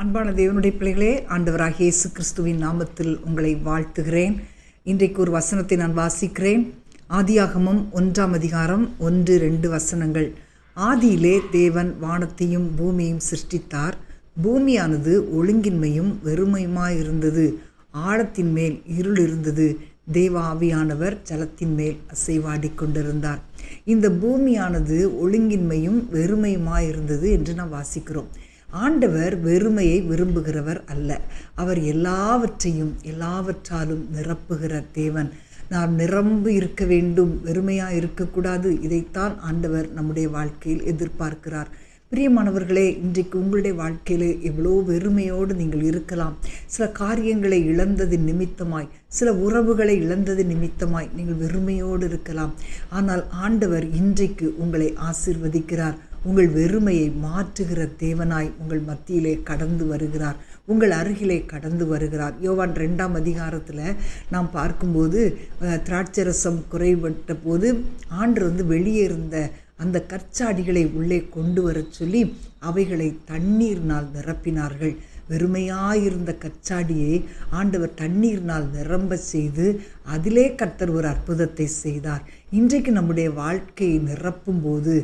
அன்பான தேவனுடைய பிள்ளைகளே, ஆண்டவராகிய இயேசு கிறிஸ்துவின் நாமத்தில் உங்களை வாழ்த்துகிறேன். இன்றைக்கு ஒரு வசனத்தை நான் வாசிக்கிறேன். ஆதியாகமம் 1ஆம் அதிகாரம் 1-2 வசனங்கள். ஆதியிலே தேவன் வானத்தையும் பூமியையும் சிருஷ்டித்தார். பூமியானது ஒழுங்கின்மையும் வெறுமையுமாயிருந்தது. ஆழத்தின் மேல் இருள் இருந்தது. தேவ ஆவியானவர் ஜலத்தின் மேல் அசைவாடி கொண்டிருந்தார். இந்த பூமியானது ஒழுங்கின்மையும் வெறுமையுமாயிருந்தது என்று நாம் வாசிக்கிறோம். ஆண்டவர் வெறுமையை விரும்புகிறவர் அல்ல. அவர் எல்லாவற்றாலும் நிரப்புகிற தேவன். நாம் நிரம்பு இருக்க வேண்டும், வெறுமையாக இருக்கக்கூடாது. இதைத்தான் ஆண்டவர் நம்முடைய வாழ்க்கையில் எதிர்பார்க்கிறார். பிரியமானவர்களே, இன்றைக்கு உங்களுடைய வாழ்க்கையில் எவ்வளோ வெறுமையோடு நீங்கள் இருக்கலாம். சில காரியங்களை இழந்ததின் நிமித்தமாய், சில உறவுகளை இழந்ததின் நிமித்தமாய் நீங்கள் வெறுமையோடு இருக்கலாம். ஆனால் ஆண்டவர் இன்றைக்கு உங்களை ஆசீர்வதிக்கிறார். உங்கள் வெறுமையை மாற்றுகிற தேவனாய் உங்கள் மத்தியிலே கடந்து வருகிறார், உங்கள் அருகிலே கடந்து வருகிறார். யோவான் 2ஆம் அதிகாரத்தில் நாம் பார்க்கும்போது திராட்சரசம் குறைபட்ட போது ஆண்டவர் வெளியே இருந்த அந்த கற்சாடிகளை உள்ளே கொண்டு வர சொல்லி அவைகளை தண்ணீர்னால் நிரப்பினார்கள். வெறுமையாயிருந்த கச்சாடியை ஆண்டவர் தண்ணீர்னால் நிரம்ப செய்து அதிலே கர்த்தர் ஒரு அற்புதத்தை செய்தார். இன்றைக்கு நம்முடைய வாழ்க்கையை நிரப்பும் போது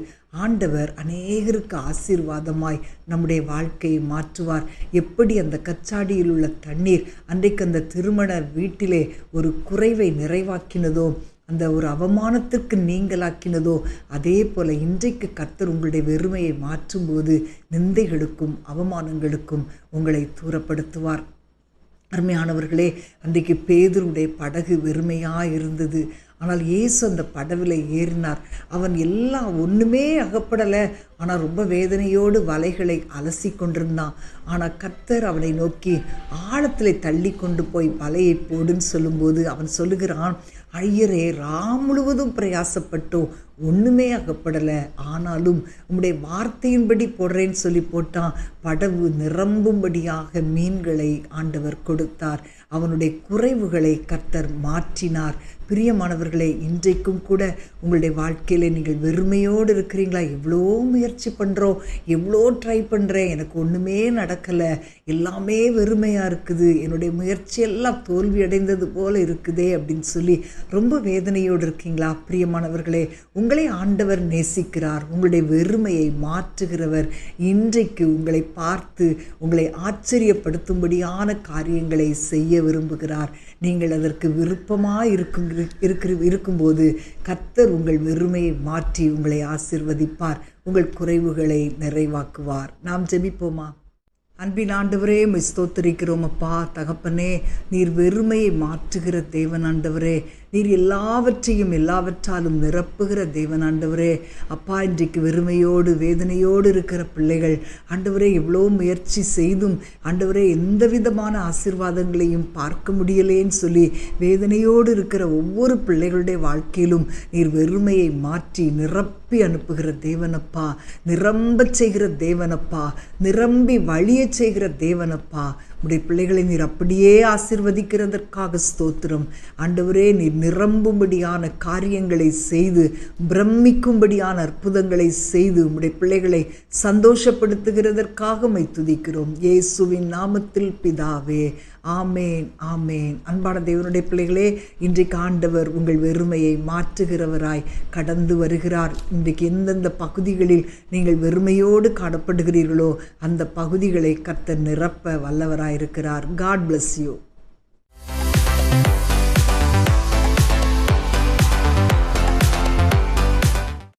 ஆண்டவர் அநேகருக்கு ஆசீர்வாதமாய் நம்முடைய வாழ்க்கையை மாற்றுவார். எப்படி அந்த கச்சாடியில் உள்ள தண்ணீர் அன்றைக்கு அந்த திருமண வீட்டிலே ஒரு குறைவை நிறைவாக்கினதோ, அந்த ஒரு அவமானத்திற்கு நீங்களாக்கினதோ, அதே போல் இன்றைக்கு கர்த்தர் உங்களுடைய வெறுமையை மாற்றும்போது நிந்தைகளுக்கும் அவமானங்களுக்கும் உங்களை தூரப்படுத்துவார். அருமையானவர்களே, அன்றைக்கு பேதுருடைய படகு வெறுமையாக இருந்தது. ஆனால் இயேசு அந்த படவில் ஏறினார். அவன் ஒன்றுமே அகப்படலை. ஆனால் ரொம்ப வேதனையோடு வலைகளை அலசி கொண்டிருந்தான். ஆனால் கர்த்தர் அவனை நோக்கி ஆழத்தில் தள்ளி கொண்டு போய் வலையை போடுன்னு சொல்லும்போது அவன் சொல்லுகிறான், ஐயரே, முழுவதும் பிரயாசப்பட்டோம், ஒன்றுமே அகப்படலை. ஆனாலும் உம்முடைய வார்த்தையின்படி போடுறேன்னு சொல்லி போட்டான். படகு நிரம்பும்படியாக மீன்களை ஆண்டவர் கொடுத்தார். அவனுடைய குறைவுகளை கர்த்தர் மாற்றினார். பிரியமானவர்களே, இன்றைக்கும் கூட உங்களுடைய வாழ்க்கையில் நீங்கள் வெறுமையோடு இருக்கிறீங்களா? எவ்வளோ முயற்சி பண்ணுறோம், எவ்வளோ ட்ரை பண்ணுறேன், எனக்கு ஒன்றுமே நடக்கலை, எல்லாமே வெறுமையாக இருக்குது, என்னுடைய முயற்சி எல்லாம் தோல்வி அடைந்தது போல் இருக்குதே அப்படின்னு சொல்லி ரொம்ப வேதனையோடு இருக்கீங்களா? பிரியமானவர்களே, உங்களை ஆண்டவர் நேசிக்கிறார். உங்களுடைய வெறுமையை மாற்றுகிறவர். இன்றைக்கு உங்களை பார்த்து உங்களை ஆச்சரியப்படுத்தும்படியான காரியங்களை செய்ய விரும்புகிறார். நீங்கள் அதற்கு விருப்பமாக இருக்கும்போது கர்த்தர் உங்கள் வெறுமையை மாற்றி உங்களை ஆசீர்வதிப்பார், உங்கள் குறைவுகளை நிறைவாக்குவார். நாம் ஜெபிப்போமா? அன்பின் ஆண்டவரே, உம்மை ஸ்தோத்திரிக்கிறோம் அப்பா. தகப்பனே, நீர் வெறுமையை மாற்றுகிற தேவன் ஆண்டவரே. நீர் எல்லாவற்றாலும் நிரப்புகிற தேவன் ஆண்டவரே. அப்பா, இன்றைக்கு வெறுமையோடு வேதனையோடு இருக்கிற பிள்ளைகள் ஆண்டவரே, எவ்வளோ முயற்சி செய்தும் ஆண்டவரே எந்த விதமான ஆசீர்வாதங்களையும் பார்க்க முடியலேன்னு சொல்லி வேதனையோடு இருக்கிற ஒவ்வொரு பிள்ளைகளுடைய வாழ்க்கையிலும் நீர் வெறுமையை மாற்றி நிரப்பி அனுப்புகிற தேவனப்பா, நிரம்ப செய்கிற தேவனப்பா, நிரம்பி வழிய செய்கிற தேவனப்பா. உடைய பிள்ளைகளை நீர் அப்படியே ஆசீர்வதிக்கிறதற்காக ஸ்தோத்திரம் ஆண்டவரே. நீர் நிரம்பும்படியான காரியங்களை செய்து, பிரமிக்கும்படியான அற்புதங்களை செய்து உடைய பிள்ளைகளை சந்தோஷப்படுத்துகிறதற்காக உம்மை துதிக்கிறோம். இயேசுவின் நாமத்தில் பிதாவே, ஆமேன், ஆமேன். அன்பான தேவனுடைய பிள்ளைகளே, இன்றைக்கு ஆண்டவர் உங்கள் வெறுமையை மாற்றுகிறவராய் கடந்து வருகிறார். இன்றைக்கு எந்தெந்த பகுதிகளில் நீங்கள் வெறுமையோடு காணப்படுகிறீர்களோ அந்த பகுதிகளை கர்த்தர் நிரப்ப வல்லவராயிருக்கிறார். God bless you.